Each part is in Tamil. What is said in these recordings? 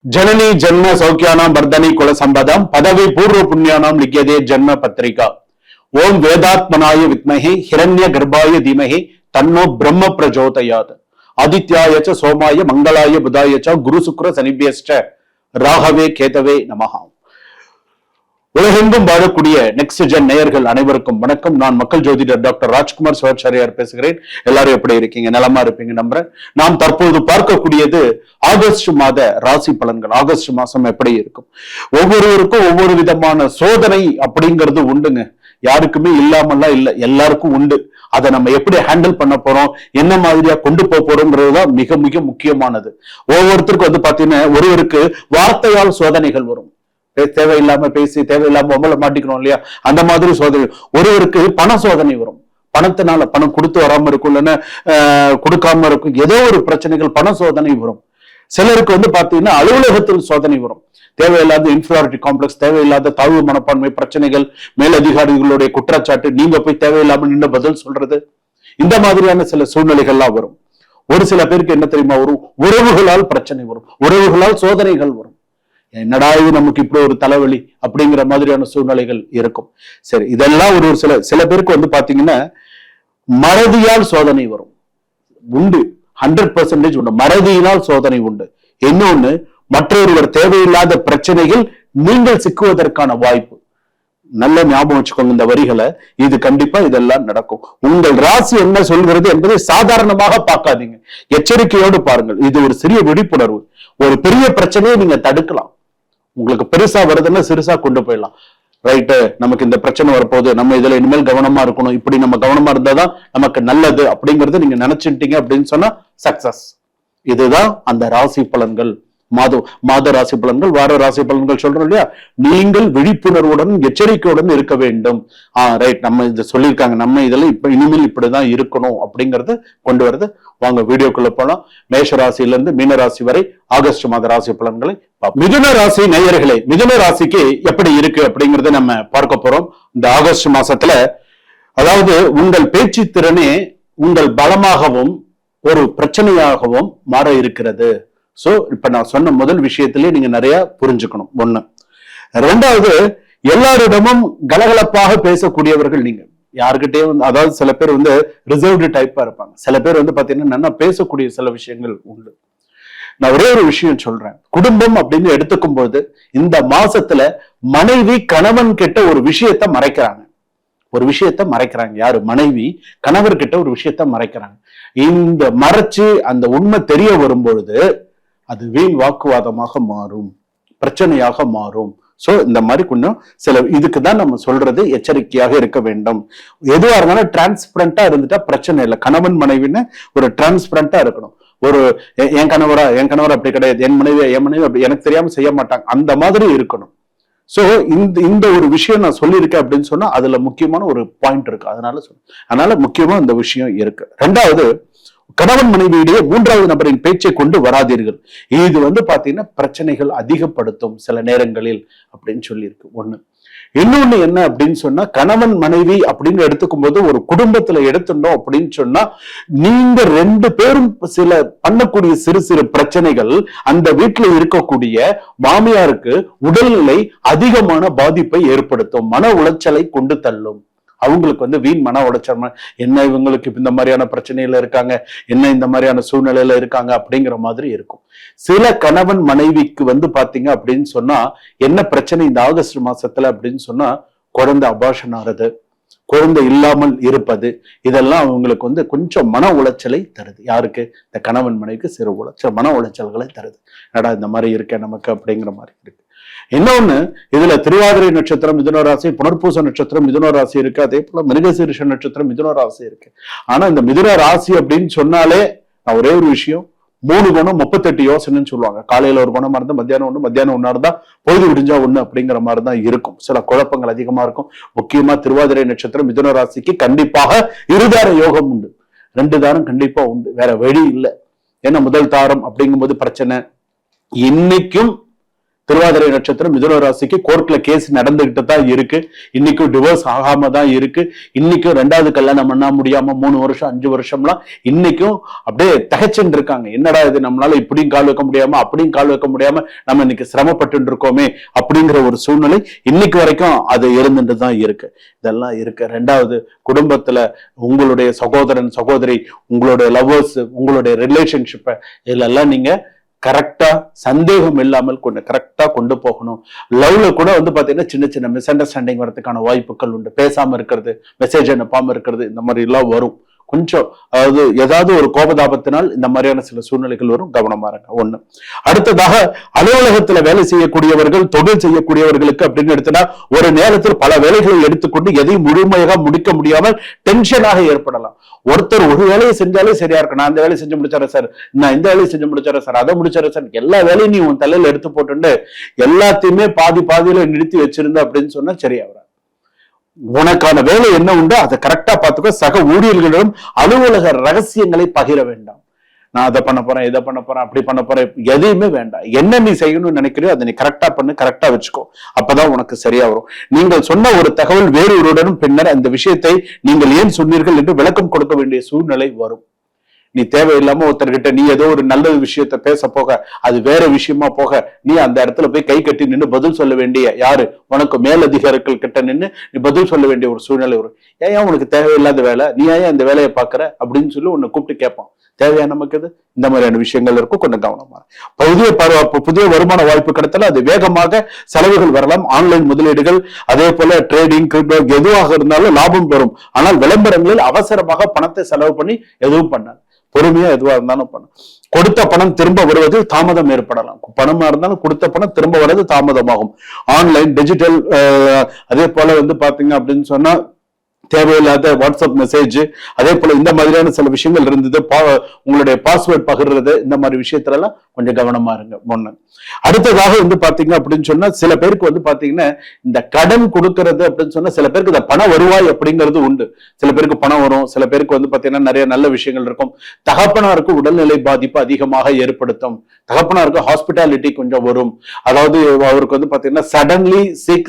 जननी जन्म सौख्यानां वर्धनी कुल संपदां पदवी पूर्व पुण्यानां लिख्यते जन्म पत्रिका ओम वेदात्मनाय विद्महे हिरण्य गर्भाय धीमहि तन्नो ब्रह्म प्रचोदयात् आदित्याय च सोमाय मंगलाय बुधाय च गुरु शुक्र शनिभ्यश्च राहवे केतवे नमः। உலகெங்கும் வாழக்கூடிய நெக்ஸ்ட் ஜென் நேயர்கள் அனைவருக்கும் வணக்கம். நான் மக்கள் ஜோதிடர் டாக்டர் ராஜ்குமார் சிவாச்சாரியார் பேசுகிறேன். எல்லாரும் எப்படி இருக்கீங்க? நலமா இருப்பீங்க நம்புறேன். நாம் தற்போது பார்க்கக்கூடியது ஆகஸ்ட் மாத ராசி பலன்கள். ஆகஸ்ட் மாசம் எப்படி இருக்கும்? ஒவ்வொருவருக்கும் ஒவ்வொரு விதமான சோதனை அப்படிங்கிறது உண்டுங்க. யாருக்குமே இல்லாமல்லாம் இல்லை, எல்லாருக்கும் உண்டு. அதை நம்ம எப்படி ஹேண்டில் பண்ண போறோம், என்ன மாதிரியா கொண்டு போக போறோம்ன்றதுதான் மிக மிக முக்கியமானது. ஒவ்வொருத்தருக்கும் பாத்தீங்கன்னா ஒருவருக்கு வார்த்தையால் சோதனைகள் வரும். தேவையில்லாம பேசி தேவையில்லாம உங்களை மாட்டிக்கணும் இல்லையா, அந்த மாதிரி சோதனை. ஒருவருக்கு பண சோதனை வரும். பணத்தினால பணம் கொடுத்து வராம இருக்கும், இல்லைன்னா கொடுக்காம இருக்கும், ஏதோ ஒரு பிரச்சனைகள் பண சோதனை வரும். சிலருக்கு பாத்தீங்கன்னா அலுவலகத்தில் சோதனை வரும். தேவையில்லாத இன்ஃபீரியாரிட்டி காம்ப்ளெக்ஸ், தேவையில்லாத தாழ்வு மனப்பான்மை பிரச்சனைகள், மேலதிகாரிகளுடைய குற்றச்சாட்டு, நீங்க போய் தேவையில்லாம நின்று பதில் சொல்றது, இந்த மாதிரியான சில சூழ்நிலைகள்லாம் வரும். ஒரு சில பேருக்கு என்ன தெரியுமா வரும், உறவுகளால் பிரச்சனை வரும், உறவுகளால் சோதனைகள் வரும். என்னடா இது நமக்கு இப்படி ஒரு தலைவலி அப்படிங்கிற மாதிரியான சூழ்நிலைகள் இருக்கும். சரி, இதெல்லாம் ஒரு சில பேருக்கு பாத்தீங்கன்னா மறதியால் சோதனை வரும். உண்டு, 100% உண்டு. மறதியினால் சோதனை உண்டு. இன்னொன்னு, மற்றொருவர் தேவையில்லாத பிரச்சனைகள் நீங்கள் சிக்குவதற்கான வாய்ப்பு. நல்ல ஞாபகம் வச்சுக்கோங்க இந்த வரிகளை. இது கண்டிப்பா இதெல்லாம் நடக்கும். உங்கள் ராசி என்ன சொல்கிறது என்பதை சாதாரணமாக பார்க்காதீங்க, எச்சரிக்கையோடு பாருங்கள். இது ஒரு சிறிய விழிப்புணர்வு. ஒரு பெரிய பிரச்சனையை நீங்க தடுக்கலாம். உங்களுக்கு பெருசா வருதுன்னா சிறுசா கொண்டு போயிடலாம். ரைட்டு, நமக்கு இந்த பிரச்சனை வரப்போகுது, நம்ம இதுல இனிமேல் கவனமா இருக்கணும், இப்படி நம்ம கவனமா இருந்தாதான் நமக்கு நல்லது அப்படிங்கறது நீங்க நினைச்சுட்டீங்க அப்படின்னு சொன்னா சக்சஸ். இதுதான் அந்த ராசி பலன்கள். மாத ராசி பலன்கள், வார ராசி பலன்கள் சொல்றோம் இல்லையா. நீங்கள் விழிப்புணர்வுடன் எச்சரிக்கையுடன் இருக்க வேண்டும். ரைட், நம்ம இதை சொல்லியிருக்காங்க, நம்ம இதெல்லாம் இப்ப இனிமேல் இப்படிதான் இருக்கணும் அப்படிங்கறது கொண்டு வருது. வாங்க வீடியோக்குள்ள போலாம். மேஷ ராசியில இருந்து மீன ராசி வரை ஆகஸ்ட் மாத ராசி பலன்களை. மிதுன ராசி நேயர்களே, மிதுன ராசிக்கு எப்படி இருக்கு அப்படிங்கறத நம்ம பார்க்க போறோம் இந்த ஆகஸ்ட் மாசத்துல. அதாவது உங்கள் பேச்சு திறனே உங்கள் பலமாகவும் ஒரு பிரச்சனையாகவும் மாற இருக்கிறது. சோ இப்ப நான் சொன்ன முதல் விஷயத்திலேயே நீங்க நிறைய புரிஞ்சுக்கணும். ஒண்ணு. ரெண்டாவது, எல்லாரிடமும் கலகலப்பாக பேசக்கூடியவர்கள் நீங்க. யாருக்கிட்டே அதாவது சில பேர் ரிசர்வ்டு டைப்பா இருப்பாங்க. சில பேர் பாத்தீங்கன்னா நல்லா பேசக்கூடிய சில விஷயங்கள் உண்டு. நான் ஒரே ஒரு விஷயம் சொல்றேன். குடும்பம் அப்படின்னு எடுத்துக்கும் போது இந்த மாசத்துல மனைவி கணவன் கிட்ட ஒரு விஷயத்த மறைக்கிறாங்க. ஒரு விஷயத்த மறைக்கிறாங்க. யாரு? மனைவி கணவர்கிட்ட ஒரு விஷயத்த மறைக்கிறாங்க. இந்த மறைச்சு அந்த உண்மை தெரிய வரும்பொழுது அது வீண் வாக்குவாதமாக மாறும், பிரச்சனையாக மாறும். சோ இந்த மாதிரி கொஞ்சம் சில இதுக்குதான் நம்ம சொல்றது எச்சரிக்கையாக இருக்க வேண்டும். எதுவா இருந்தாலும் டிரான்ஸ்பரண்டா இருந்துட்டா பிரச்சனை இல்லை. கணவன் மனைவின்னு ஒரு டிரான்ஸ்பரண்டா இருக்கணும். ஒரு என் கணவரா அப்படி கிடையாது, என் மனைவி அப்படி எனக்கு தெரியாம செய்ய மாட்டாங்க, அந்த மாதிரி இருக்கணும். சோ இந்த ஒரு விஷயம் நான் சொல்லியிருக்கேன் அப்படின்னு சொன்னா அதுல முக்கியமான ஒரு பாயிண்ட் இருக்கு. அதனால முக்கியமா இந்த விஷயம் இருக்கு. ரெண்டாவது, கணவன் மனைவியிடையே மூன்றாவது நபரின் பேச்சை கொண்டு வராதீர்கள். இது பாத்தீங்கன்னா பிரச்சனைகள் அதிகப்படுத்தும் சில நேரங்களில் அப்படின்னு சொல்லியிருக்கு. ஒண்ணு. இன்னொன்னு என்ன அப்படின்னு சொன்னா, கணவன் மனைவி அப்படின்னு எடுத்துக்கும் போது ஒரு குடும்பத்துல எடுத்துட்டோம் அப்படின்னு சொன்னா, நீங்க ரெண்டு பேரும் சில பண்ணக்கூடிய சிறு சிறு பிரச்சனைகள் அந்த வீட்டுல இருக்கக்கூடிய மாமியாருக்கு உடல்நிலை அதிகமான பாதிப்பை ஏற்படுத்தும், மன உளைச்சலை கொண்டு தள்ளும். அவங்களுக்கு வீண் மன உளைச்சல், என்ன இவங்களுக்கு இந்த மாதிரியான பிரச்சனையில இருக்காங்க, என்ன இந்த மாதிரியான சூழ்நிலையில இருக்காங்க அப்படிங்கிற மாதிரி இருக்கும். சில கணவன் மனைவிக்கு பாத்தீங்க அப்படின்னு சொன்னா என்ன பிரச்சனை இந்த ஆகஸ்ட் மாசத்துல அப்படின்னு சொன்னா, குழந்தை அபார்ஷன் ஆறது, குழந்தை இல்லாமல் இருப்பது, இதெல்லாம் அவங்களுக்கு கொஞ்சம் மன உளைச்சலை தருது. யாருக்கு? இந்த கணவன் மனைவிக்கு சிறு மன உளைச்சல்களை தருது. என்னடா இந்த மாதிரி இருக்கேன் நமக்கு அப்படிங்கிற மாதிரி இருக்கு. இன்னொன்னு, இதுல திருவாதிரை நட்சத்திரம் மிதுன ராசி, புனர்பூச நட்சத்திரம் மிதுன ராசி இருக்கு, அதே போல மிருகசீரிஷ நட்சத்திரம் மிதுன ராசி இருக்கு. ஆனா இந்த மிதுன ராசி அப்படின்னு சொன்னாலே நான் ஒரே ஒரு விஷயம், 3 குணம் 38 யோசனைன்னு சொல்லுவாங்க. காலையில ஒரு குணமா இருந்தா மத்தியானம் ஒண்ணு, மத்தியானம் ஒன்னா இருந்தா பொழுது விடிஞ்சா ஒண்ணு அப்படிங்கிற மாதிரிதான் இருக்கும். சில குழப்பங்கள் அதிகமா இருக்கும். முக்கியமா திருவாதிரை நட்சத்திரம் மிதுன ராசிக்கு கண்டிப்பாக இருதார யோகம் உண்டு, 2 தாரம் கண்டிப்பா உண்டு, வேற வழி இல்லை. ஏன்னா முதல் தாரம் அப்படிங்கும்போது பிரச்சனை. இன்னைக்கும் திருவாதிரை நட்சத்திரம் மிதுன ராசிக்கு கோர்ட்ல கேஸ் நடந்துகிட்டு தான் இருக்கு. இன்னைக்கும் டிவோர்ஸ் ஆகாம தான் இருக்கு. இன்னைக்கும் 2வது கல்யாணம் பண்ண முடியாம 3 வருஷம் 5 வருஷம்லாம் இன்னைக்கும் அப்படியே தகைச்சுன்னு இருக்காங்க. என்னடா இது, நம்மளால இப்படியும் கால் வைக்க முடியாம அப்படியும் கால் வைக்க முடியாம நம்ம இன்னைக்கு சிரமப்பட்டு இருக்கோமே அப்படிங்கிற ஒரு சூழ்நிலை இன்னைக்கு வரைக்கும் அது இருந்துட்டு தான் இருக்கு. இதெல்லாம் இருக்கு. 2வது, குடும்பத்துல உங்களுடைய சகோதரன் சகோதரி, உங்களுடைய லவ்வர்ஸ், உங்களுடைய ரிலேஷன்ஷிப்பை இதெல்லாம் நீங்க கரெக்டா சந்தேகம் இல்லாமல் கரெக்டா கொண்டு போகணும். லவ்ல கூட பாத்தீங்கன்னா சின்ன சின்ன மிஸ் அண்டர்ஸ்டாண்டிங் வரதுக்கான வாய்ப்புகள் உண்டு. பேசாம இருக்கிறது, மெசேஜ் அனுப்பாம இருக்கிறது, இந்த மாதிரி எல்லாம் வரும். கொஞ்சம் அதாவது ஏதாவது ஒரு கோபதாபத்தினால் இந்த மாதிரியான சில சூழ்நிலைகள் வரும். கவனமா இருங்க. 1. அடுத்ததாக, அலுவலகத்துல வேலை செய்யக்கூடியவர்கள், தொழில் செய்யக்கூடியவர்களுக்கு அப்படின்னு எடுத்தா ஒரு நேரத்தில் பல வேலைகளை எடுத்துக்கொண்டு எதையும் முழுமையாக முடிக்க முடியாமல் டென்ஷனாக ஏற்படலாம். ஒருத்தர் ஒரு வேலையை செஞ்சாலே சரியா இருக்கும். நான் இந்த வேலையை செஞ்சு முடிச்சாரேன் சார், நான் இந்த வேலையை செஞ்சு முடிச்சாரேன் சார், அதை முடிச்சாரேன் சார், எல்லா வேலையும் நீ உன் தலையில எடுத்து போட்டு எல்லாத்தையுமே பாதியில நிறுத்தி வச்சிருந்த அப்படின்னு சொன்னா சரியா வராது. உனக்கான வேலை என்ன உண்டோ அதை கரெக்டா பார்த்துக்கோ. சக ஊழியர்களிடம் அலுவலக ரகசியங்களை பகிர வேண்டாம். நான் அதை பண்ண போறேன், இதை பண்ண போறேன், அப்படி பண்ண போறேன், எதையுமே வேண்டாம். என்ன நீ செய்யணும்னு நினைக்கிறியோ அதை நீ கரெக்டா பண்ணு, கரெக்டா வச்சுக்கோ. அப்பதான் உனக்கு சரியா வரும். நீங்கள் சொன்ன ஒரு தகவல் வேறொருடனும் பின்னர் அந்த விஷயத்தை நீங்கள் ஏன் சொன்னீர்கள் என்று விளக்கம் கொடுக்க வேண்டிய சூழ்நிலை வரும். நீ தேவையில்லாம ஒருத்தர்கிட்ட நீ ஏதோ ஒரு நல்ல விஷயத்த பேச போக அது வேற விஷயமா போக நீ அந்த இடத்துல போய் கை கட்டி நின்று பதில் சொல்ல வேண்டிய யாரு, உனக்கு மேலதிகாரிகள் கிட்ட நின்று நீ பதில் சொல்ல வேண்டிய ஒரு சூழ்நிலை வரும். ஏன் உனக்கு தேவையில்லாத வேலை, நீ ஏன் இந்த வேலையை பாக்குற அப்படின்னு சொல்லி உன்னை கூப்பிட்டு கேட்பான். தேவையா நமக்கு இது? இந்த மாதிரியான விஷயங்கள் இருக்கும். கொஞ்சம் கவனமா. புதிய வருமான வாய்ப்பு கிடைத்தாலும் அது வேகமாக செலவுகள் வரலாம். ஆன்லைன் முதலீடுகள், அதே போல ட்ரேடிங், கிரிப்டோ எதுவாக இருந்தாலும் லாபம் வரும். ஆனால் விளம்பரங்களில் அவசரமாக பணத்தை செலவு பண்ணி எதுவும் பண்ணாது. பொறுமையா எதுவா இருந்தாலும் பண்ணும். கொடுத்த பணம் திரும்ப வருவது தாமதம் ஏற்படலாம். பணமா இருந்தாலும் கொடுத்த பணம் திரும்ப வர்றது தாமதமாகும். ஆன்லைன், டிஜிட்டல், அதே போல பாத்தீங்க அப்படின்னு சொன்னா தேவையில்லாத வாட்ஸ்அப் மெசேஜ், அதே போல இந்த மாதிரியான சில விஷயங்கள் இருந்தது. உங்களுடைய பாஸ்வேர்ட் பகிர்றது, இந்த மாதிரி விஷயத்துல எல்லாம் கொஞ்சம் கவனமா இருங்க. 1. அடுத்ததாக பாத்தீங்க அப்படின்னு சொன்னா சில பேருக்கு பாத்தீங்கன்னா இந்த கடன் கொடுக்கறது அப்படின்னு சொன்னா சில பேருக்கு இந்த பண வருவாய் அப்படிங்கிறது உண்டு. சில பேருக்கு பணம் வரும், சில பேருக்கு பாத்தீங்கன்னா நிறைய நல்ல விஷயங்கள் இருக்கும். தகப்பனாருக்கு உடல்நிலை பாதிப்பு அதிகமாக ஏற்படுத்தும். தகப்பனாருக்கு ஹாஸ்பிட்டாலிட்டி கொஞ்சம் வரும். அதாவது அவருக்கு பாத்தீங்கன்னா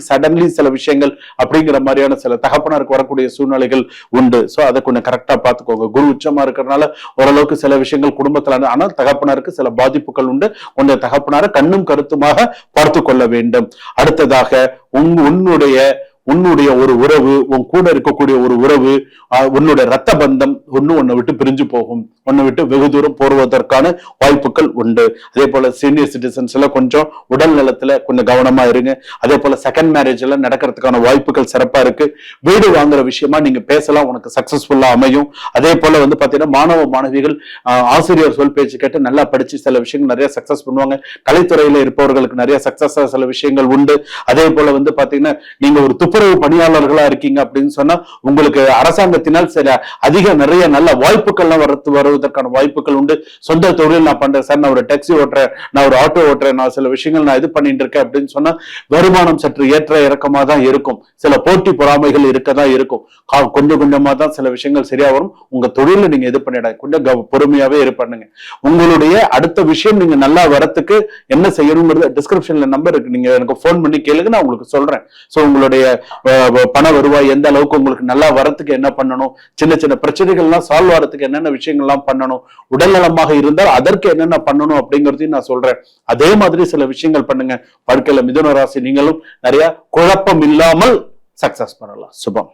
சடன்லி சில விஷயங்கள் அப்படிங்கிற மாதிரியான சில தகப்பனாருக்கு வரக்கூடிய சூழ்நிலைகள் உண்டு. சோ அதை கொஞ்சம் கரெக்டா பாத்துக்கோங்க. குரு உச்சமா இருக்கிறதுனால ஓரளவுக்கு சில விஷயங்கள் குடும்பத்துல, ஆனால் தகப்பனாருக்கு சில பாதிப்புகள் உண்டு. கொஞ்சம் தகப்பனார கண்ணும் கருத்துமாக பார்த்து கொள்ள வேண்டும். அடுத்ததாக உன்னுடைய ஒரு உறவு, உன் கூட இருக்கக்கூடிய ஒரு உறவு, உன்னுடைய ரத்த பந்தம் உன்னை விட்டு பிரிஞ்சு போகும். உன்னை விட்டு வெகு தூரம் போடுவதற்கான வாய்ப்புகள் உண்டு. அதே போல சீனியர் சிட்டிசன்ஸ்ல கொஞ்சம் உடல் நலத்துல கொஞ்சம் கவனமா இருங்க. அதே போல செகண்ட் மேரேஜ் எல்லாம் நடக்கிறதுக்கான வாய்ப்புகள் சிறப்பா இருக்கு. வீடு வாங்குற விஷயமா நீங்க பேசலாம், உனக்கு சக்சஸ்ஃபுல்லா அமையும். அதே போல பாத்தீங்கன்னா மாணவ மாணவிகள் ஆசிரியர் சொல் பேச்சு கேட்டு நல்லா படிச்சு சில விஷயங்கள் நிறைய சக்சஸ் பண்ணுவாங்க. கலைத்துறையில இருப்பவர்களுக்கு நிறைய சக்சஸ் சில விஷயங்கள் உண்டு. அதே போல பாத்தீங்கன்னா நீங்க ஒரு துப்புரவு பணியாளர்களா இருக்கீங்க அப்படின்னு சொன்னா உங்களுக்கு அரசாங்கத்தினால் சில நிறைய நல்ல வாய்ப்புகள்லாம் வருவதற்கான வாய்ப்புகள் உண்டு. சொந்த தொழில் நான் பண்றேன் சார், நான் ஒரு டாக்ஸி ஓட்டுறேன், நான் ஒரு ஆட்டோ ஓட்டுறேன், நான் சில விஷயங்கள் நான் இது பண்ணிட்டு இருக்கேன் அப்படின்னு சொன்னா வருமானம் சற்று ஏற்ற இறக்கமா தான் இருக்கும். சில போட்டி பொறாமைகள் இருக்கதான் இருக்கும். கொஞ்சம் கொஞ்சமா தான் சில விஷயங்கள் சரியா வரும். உங்க தொழில நீங்க இது பண்ணிடாது, கொஞ்சம் பொறுமையாவே பண்ணுங்க. உங்களுடைய அடுத்த விஷயம் நீங்க நல்லா வரத்துக்கு என்ன செய்யணுங்கிறது டிஸ்கிரிப்ஷன்ல நம்பர் இருக்கு, நீங்க எனக்கு போன் பண்ணி கேளுங்க, நான் உங்களுக்கு சொல்றேன். சோ உங்களுடைய பண வருவாய் எந்த அளவுக்கு உங்களுக்கு நல்லா வரத்துக்கு என்ன பண்ணணும், சின்ன சின்ன பிரச்சனைகள்லாம் சால்வ் ஆகிறதுக்கு என்னென்ன விஷயங்கள்லாம் பண்ணணும், உடல் நலமாக இருந்தால் அதற்கு என்னென்ன பண்ணணும் அப்படிங்கறதையும் நான் சொல்றேன். அதே மாதிரி சில விஷயங்கள் பண்ணுங்க. வாழ்க்கையில மிதுன ராசி நீங்களும் நிறைய குழப்பம் இல்லாமல் சக்சஸ் பண்ணலாம். சுபம்.